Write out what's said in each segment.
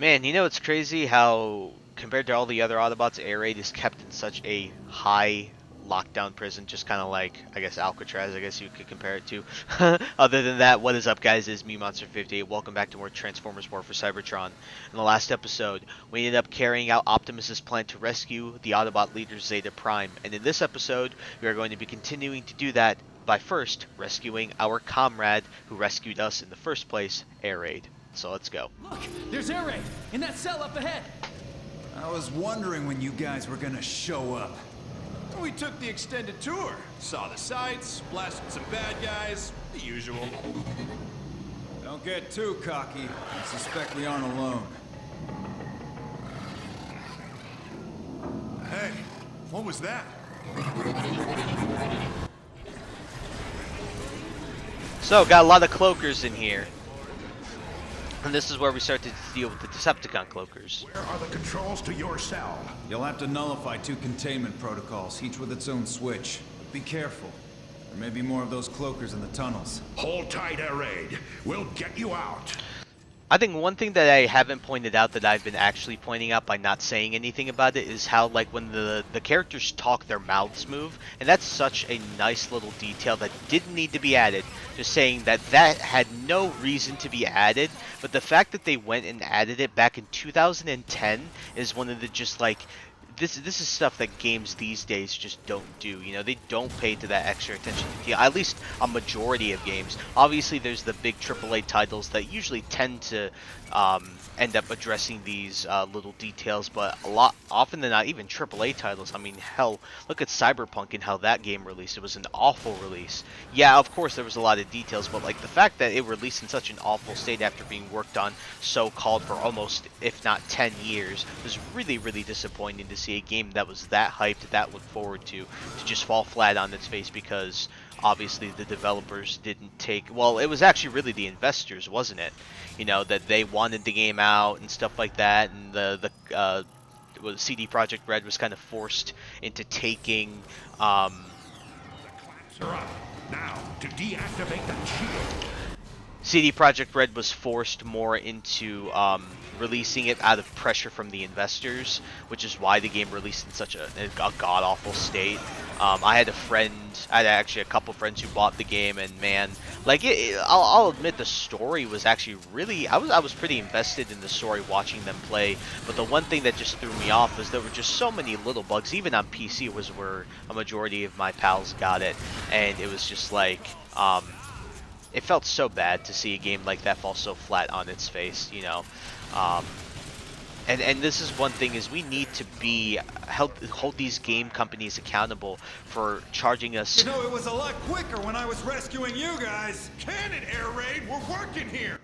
Man, you know it's crazy how compared to all the other Autobots, Air Raid is kept in such a high lockdown prison, just kind of like, I guess, Alcatraz, I guess you could compare it to. Other than that, what is up, guys? It's me, Monster58. Welcome back to more Transformers War for Cybertron. In the last episode, we ended up carrying out Optimus's plan to rescue the Autobot leader Zeta Prime, and in this episode, we are going to be continuing to do that by first rescuing our comrade who rescued us in the first place, Air Raid. So let's go. Look, there's Air Raid in that cell up ahead. I was wondering when you guys were gonna show up. We took the extended tour, saw the sights, blasted some bad guys, the usual. Don't get too cocky. I suspect we aren't alone. Hey, what was that? So, got a lot of cloakers in here. And this is where we start to deal with the Decepticon cloakers. Where are the controls to your cell? You'll have to nullify 2 containment protocols, each with its own switch. Be careful. There may be more of those cloakers in the tunnels. Hold tight, Air Raid. We'll get you out. I think one thing that I haven't pointed out that I've been actually pointing out by not saying anything about it is how, like, when the characters talk, their mouths move, and that's such a nice little detail that didn't need to be added. Just saying that had no reason to be added, but the fact that they went and added it back in 2010 is one of the just like, this is stuff that games these days just don't do. You know, they don't pay to that extra attention to detail, at least a majority of games. Obviously, there's the big AAA titles that usually tend to end up addressing these little details, but often than not, even AAA titles. I mean, hell, look at Cyberpunk and how that game released. It was an awful release. Yeah, of course, there was a lot of details, but like the fact that it released in such an awful state after being worked on so-called for almost, if not 10 years, was really, really disappointing to see a game that was that hyped, that looked forward to just fall flat on its face because obviously the developers didn't take, well, it was actually really the investors, wasn't it? You know, that they wanted the game out and stuff like that, and the CD Projekt Red was kind of forced into taking The clamps are up. Now, to deactivate that shield. CD Projekt Red was forced more into releasing it out of pressure from the investors, which is why the game released in such a god-awful state. I had actually a couple friends who bought the game, and man, like I'll admit the story was actually really, I was pretty invested in the story watching them play, but the one thing that just threw me off was there were just so many little bugs. Even on PC was where a majority of my pals got it, and it was just like, it felt so bad to see a game like that fall so flat on its face, you know. And this is one thing, is we need to be hold these game companies accountable for charging us. You know, it was a lot quicker when I was rescuing you guys. Can it, Air Raid? We're working here.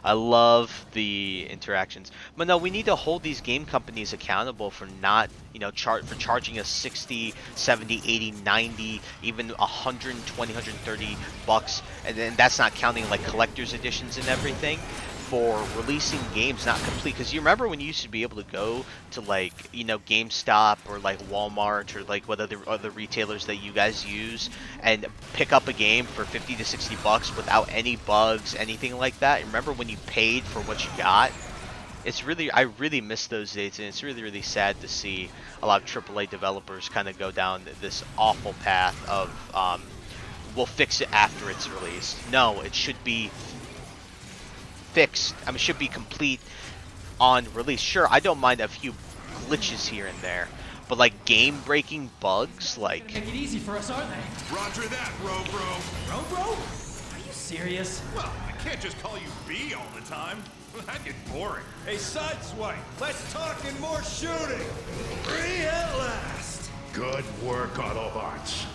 I love the interactions, but no, we need to hold these game companies accountable for not, you know, for charging us 60, 70, 80, 90, even 120, 130 bucks, and then that's not counting like collector's editions and everything, for releasing games not complete. Because you remember when you used to be able to go to, like, you know, GameStop or like Walmart or like what other retailers that you guys use and pick up a game for 50 to 60 bucks without any bugs, anything like that? Remember when you paid for what you got? It's really, I really miss those days, and it's really, really sad to see a lot of AAA developers kind of go down this awful path of we'll fix it after it's released. No, it should be fixed. I mean, it should be complete on release. Sure, I don't mind a few glitches here and there, but like game-breaking bugs, like. Make it easy for us, aren't they? Roger that, Robro. Robro? Are you serious? Well, I can't just call you B all the time. That'd get boring. Hey, Sideswipe, let's talk and more shooting. Free at last. Good work, Autobots.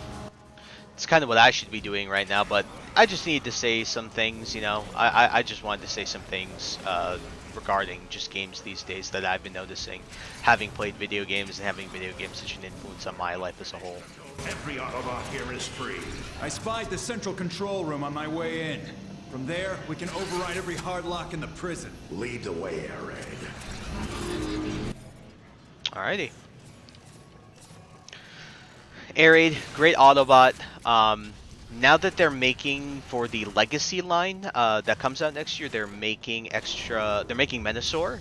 It's kind of what I should be doing right now, but I just need to say some things, you know. I just wanted to say some things regarding just games these days that I've been noticing, having played video games and having video games such an influence on my life as a whole. Every Autobot here is free. I spied the central control room on my way in. From there, we can override every hard lock in the prison. Lead the way, Air Raid. Alrighty. Air Raid, great Autobot. Now that they're making for the Legacy line that comes out next year, they're making They're making Menasor.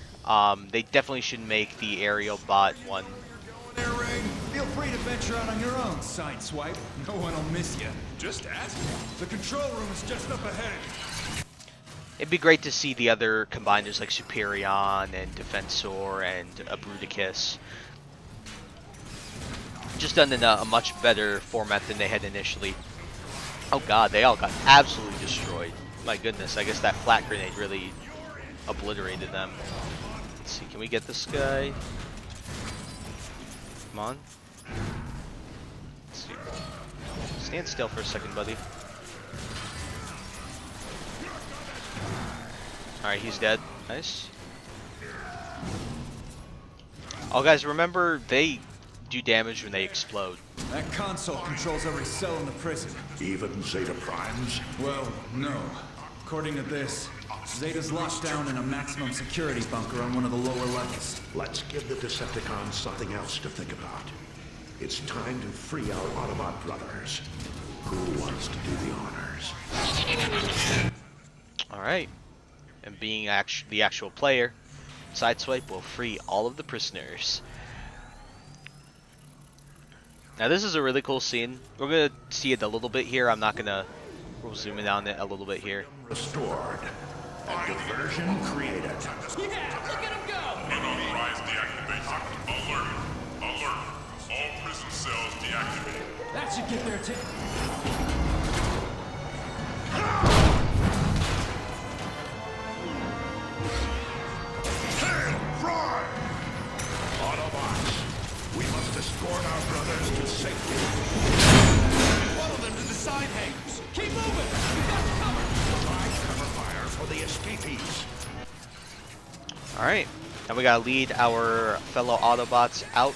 They definitely should make the aerial bot one. Air Ray, feel free to venture out on your own, Sideswipe. No one will miss you. Just ask. The control room is just up ahead. It'd be great to see the other combiners like Superion and Defensor and Bruticus just done in a much better format than they had initially. Oh god, they all got absolutely destroyed. My goodness, I guess that flat grenade really obliterated them. Let's see, can we get this guy? Come on. Let's see. Stand still for a second, buddy. Alright, he's dead. Nice. Oh guys, remember, they do damage when they explode. That console controls every cell in the prison. Even Zeta Primes? Well, no. According to this, Zeta's locked down in a maximum security bunker on one of the lower levels. Let's give the Decepticons something else to think about. It's time to free our Autobot brothers. Who wants to do the honors? Alright. And being the actual player, Sideswipe will free all of the prisoners. Now this is a really cool scene. We're going to see it a little bit here. We'll zoom in on it a little bit here. Restored. And diversion created. Yeah, look at him go! Unauthorized deactivation. Alert! Alert! All prison cells deactivated. That should get their attention. Hail, Fry! Autobots, we must escort our brothers to safety. Funnel them to the side hangars. Keep moving! We got you covered! Provide cover fire for the escapees. Alright. Now we gotta lead our fellow Autobots out.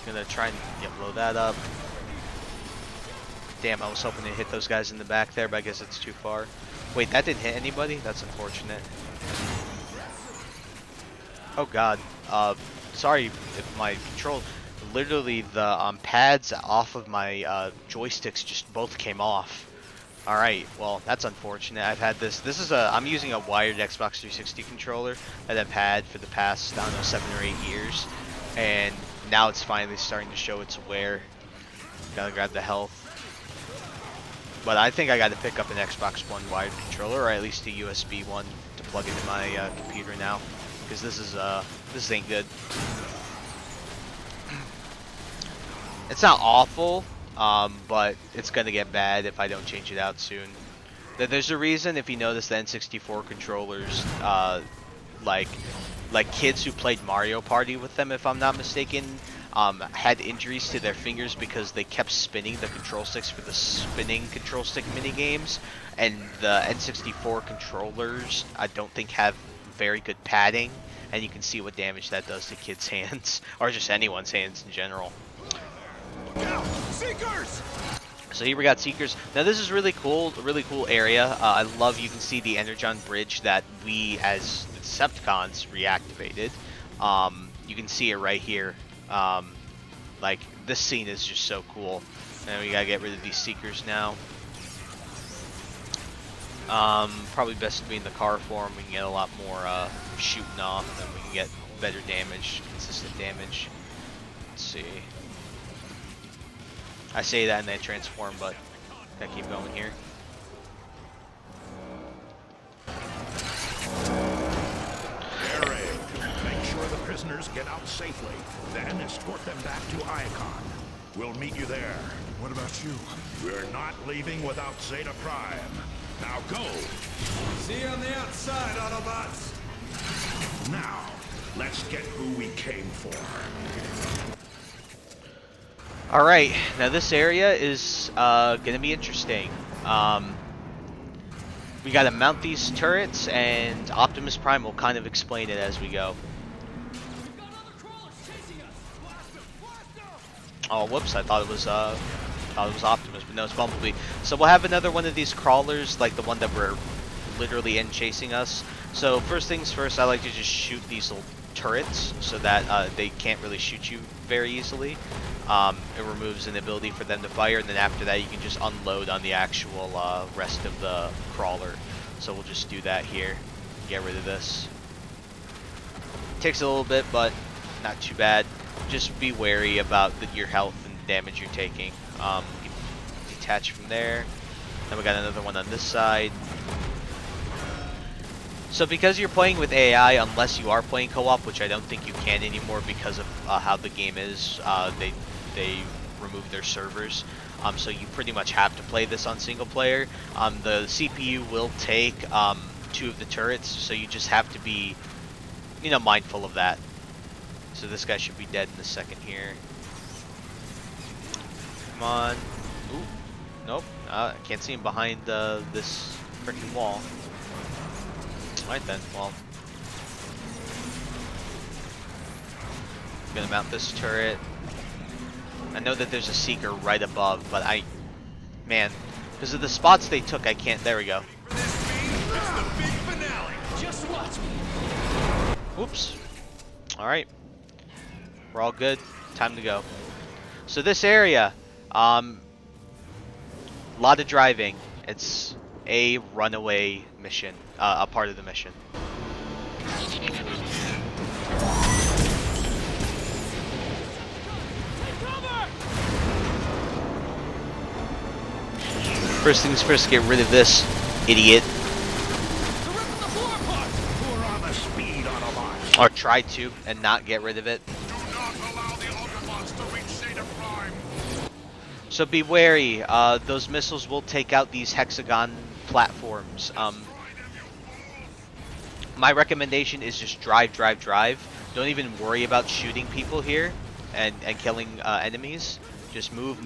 Gonna try and blow that up. Damn, I was hoping to hit those guys in the back there, but I guess it's too far. Wait, that didn't hit anybody? That's unfortunate. Oh god. Sorry if my control... Literally, the pads off of my joysticks just both came off. Alright, well, that's unfortunate. I've had this... I'm using a wired Xbox 360 controller that I've had for the past, I don't know, 7 or 8 years. And now it's finally starting to show its wear. Gotta grab the health. But I think I gotta pick up an Xbox One wired controller, or at least a USB one, to plug into my computer now. Because this ain't good. It's not awful, but it's gonna get bad if I don't change it out soon. There's a reason, if you notice, the N64 controllers, like kids who played Mario Party with them, if I'm not mistaken, had injuries to their fingers because they kept spinning the control sticks for the spinning control stick mini games, and the N64 controllers I don't think have very good padding, and you can see what damage that does to kids' hands, or just anyone's hands in general. Seekers! So here we got Seekers. Now this is really cool area. I love, you can see the Energon bridge that we as the Decepticons reactivated. You can see it right here. Like, this scene is just so cool. And we gotta get rid of these Seekers now. Probably best to be in the car form. We can get a lot more shooting off, and we can get better damage, consistent damage. Let's see. I say that and they transform, but gotta keep going here. Air raid. Make sure the prisoners get out safely. Then escort them back to Icon. We'll meet you there. What about you? We're not leaving without Zeta Prime. Now go! See you on the outside, Autobots! Now, let's get who we came for. Alright, now this area is gonna be interesting. We gotta mount these turrets, and Optimus Prime will kind of explain it as we go. We've got other crawlers chasing us! Blast them! Blast them! Oh, whoops, I thought it was Optimus, but no, it's Bumblebee. So we'll have another one of these crawlers, like the one that we're literally in chasing us. So first things first, I like to just shoot these little turrets so that they can't really shoot you very easily. It removes an ability for them to fire, and then after that you can just unload on the actual rest of the crawler. So we'll just do that here. Get rid of this. Takes a little bit, but not too bad. Just be wary about your health and damage you're taking. Detach from there. Then we got another one on this side. So because you're playing with AI, unless you are playing co-op, which I don't think you can anymore because of how the game is, they removed their servers. So you pretty much have to play this on single player. The CPU will take 2 of the turrets, so you just have to be, mindful of that. So this guy should be dead in a second here. Come on. Ooh. Nope. I can't see him behind this freaking wall. Alright then, well. I'm gonna mount this turret. I know that there's a seeker right above, but man, because of the spots they took, I can't. There we go. It's the big finale. Just watch me. Oops. Alright. We're all good. Time to go. So this area, lot of driving. It's a runaway mission, a part of the mission. First things first, get rid of this idiot. They're ripping the floor apart. We're on the speed Autobots. Or try to, and not get rid of it. Do not allow the Autobots to reach Zeta Prime. So be wary, those missiles will take out these hexagon platforms. My recommendation is just drive. Don't even worry about shooting people here and killing enemies. Just move.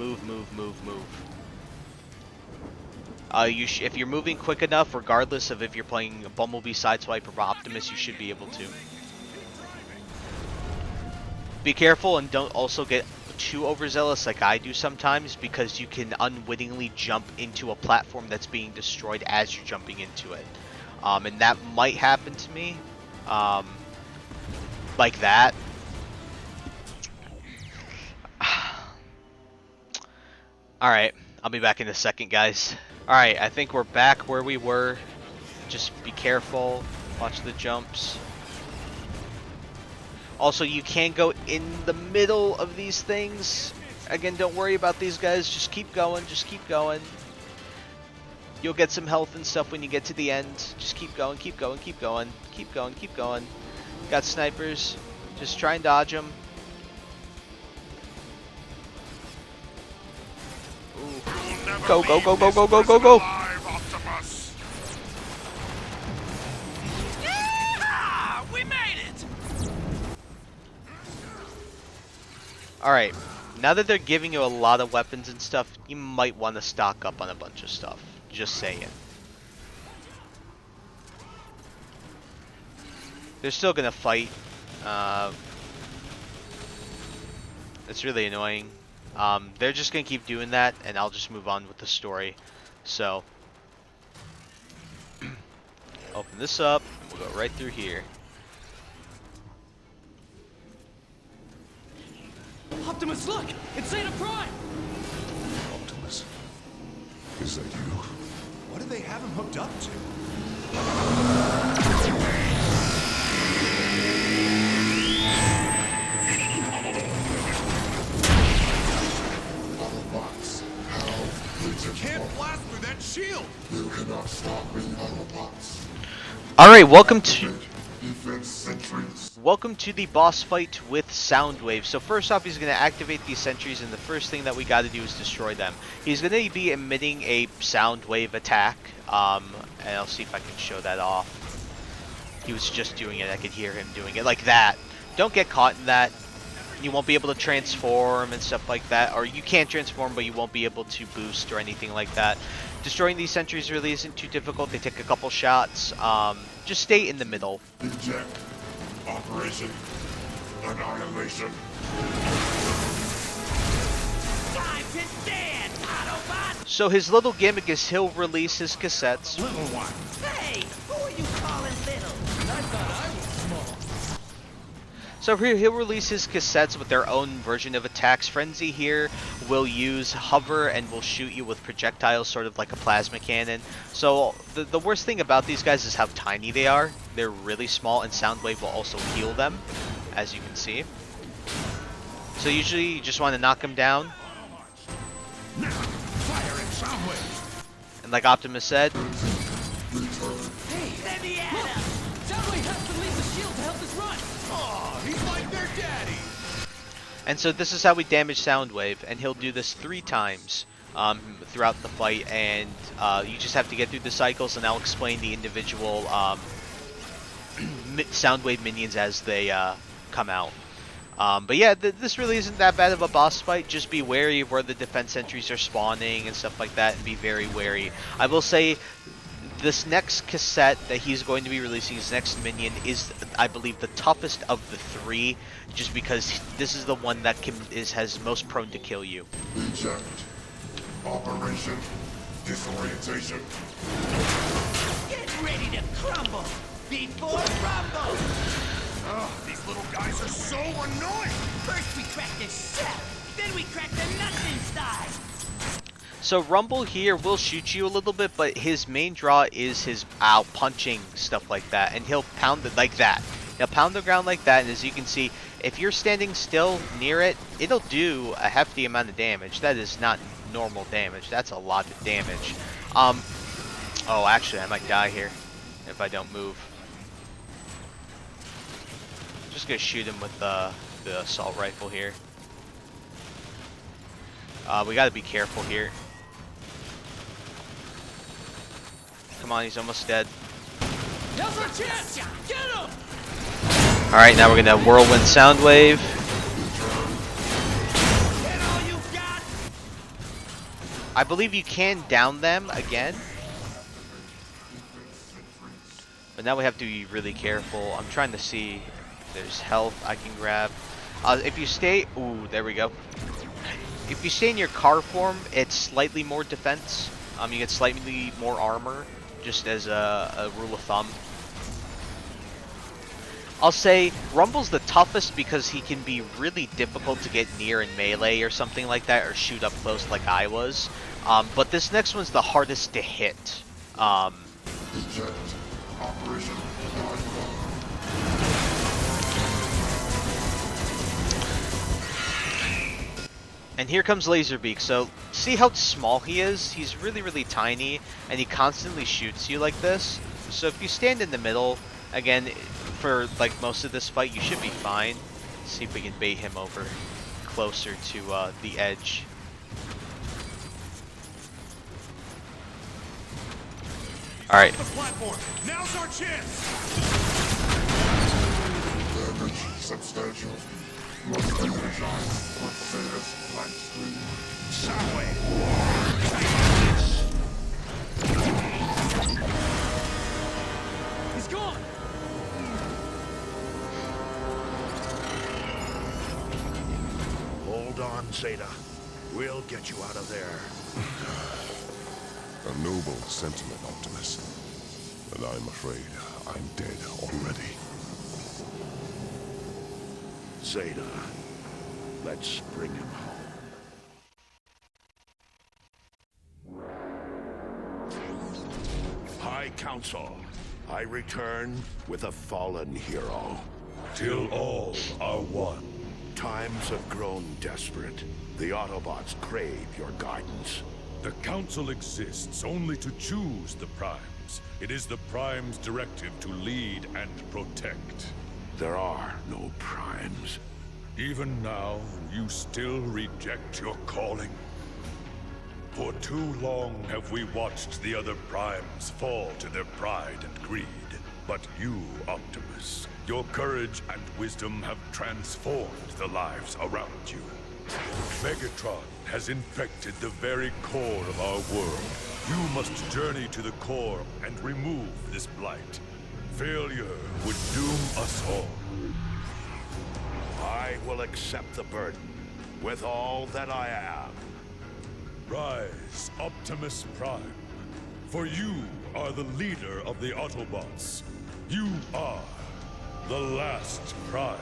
If you're moving quick enough, regardless of if you're playing Bumblebee, Sideswipe, or Optimus, you should be able to. Be careful and don't also get too overzealous like I do sometimes, because you can unwittingly jump into a platform that's being destroyed as you're jumping into it. And that might happen to me. Like that. Alright, I'll be back in a second, guys. Alright, I think we're back where we were. Just be careful. Watch the jumps. Also, you can go in the middle of these things. Again, don't worry about these guys. Just keep going. You'll get some health and stuff when you get to the end. Just keep going. Got snipers. Just try and dodge them. Go. Yeah! We made it. Alright, now that they're giving you a lot of weapons and stuff, you might want to stock up on a bunch of stuff. Just saying. They're still gonna fight. It's really annoying. They're just gonna keep doing that, and I'll just move on with the story. So, open this up, and we'll go right through here. Optimus, look! It's Zeta Prime! Optimus, is that you? What do they have him hooked up to? Autobots, how You can't blast through that shield! you cannot stop me, Autobots. Alright, welcome to Defense sentries. Welcome to the boss fight with Soundwave. So first off, he's going to activate these sentries, and the first thing that we got to do is destroy them. He's going to be emitting a sound wave attack, and I'll see if I can show that off. He was just doing it. I could hear him doing it like that. Don't get caught in that. You won't be able to transform and stuff like that, or you can transform, but you won't be able to boost or anything like that. Destroying these sentries really isn't too difficult. They take a couple shots. Just stay in the middle. Eject. Operation. Annihilation. Time to dance, Autobot! So his little gimmick is he'll release his cassettes. Little one. Hey, who are you calling little? I thought I was small. So he'll release his cassettes with their own version of attacks. Frenzy here will use hover and will shoot you with projectiles, sort of like a plasma cannon. So the worst thing about these guys is how tiny they are. They're really small, and Soundwave will also heal them, as you can see. So usually you just want to knock them down. Now, fire at Soundwave. And like Optimus said, Hey, let me at him! Soundwave has to release a shield to help us run! Aw, he's like their daddy. and so this is how we damage Soundwave, and he'll do this 3 times throughout the fight, and you just have to get through the cycles, and I'll explain the individual Soundwave minions as they come out. But yeah, this really isn't that bad of a boss fight. Just be wary of where the defense sentries are spawning and stuff like that, and be very wary. I will say, this next cassette that he's going to be releasing, his next minion, is, I believe, the toughest of the 3, just because this is the one that has most prone to kill you. Eject. Operation Disorientation. Get ready to crumble before rumble! Oh, these little guys are so annoying! First we crack the shell, then we crack the nuts inside! So Rumble here will shoot you a little bit, but his main draw is his punching, stuff like that, and he'll pound it like that. He'll pound the ground like that, and as you can see, if you're standing still near it, it'll do a hefty amount of damage. That is not normal damage. That's a lot of damage. Oh, actually, I might die here if I don't move. Just gonna shoot him with the assault rifle here. We gotta be careful here. Come on, he's almost dead. Now's our chance! Get him! Alright, now we're gonna whirlwind Soundwave. Get all you got! I believe you can down them again. But now we have to be really careful. I'm trying to see if there's health I can grab. If you stay... Ooh, there we go. If you stay in your car form, it's slightly more defense. You get slightly more armor, just as a rule of thumb. I'll say Rumble's the toughest because he can be really difficult to get near in melee or something like that, or shoot up close like I was. But this next one's the hardest to hit. Eject. Operation And here comes Laserbeak. So see how small he is? He's really, really tiny, and he constantly shoots you like this. So if you stand in the middle, again, for like most of this fight, you should be fine. Let's see if we can bait him over closer to the edge. Alright. The platform. Now's our chance. damage substantial. Must energize with Zeta's light stream. He's gone! Hold on, Zeta. We'll get you out of there. A noble sentiment, Optimus. And I'm afraid I'm dead already. Zeta, let's bring him home. High Council, I return with a fallen hero. Till all are one. Times have grown desperate. The Autobots crave your guidance. The Council exists only to choose the Primes. It is the Prime's directive to lead and protect. There are no primes. Even now, you still reject your calling? For too long have we watched the other Primes fall to their pride and greed. But you, Optimus, your courage and wisdom have transformed the lives around you. Megatron has infected the very core of our world. You must journey to the core and remove this blight. Failure would doom us all. I will accept the burden with all that I am. Rise, Optimus Prime. For you are the leader of the Autobots. You are the last Prime.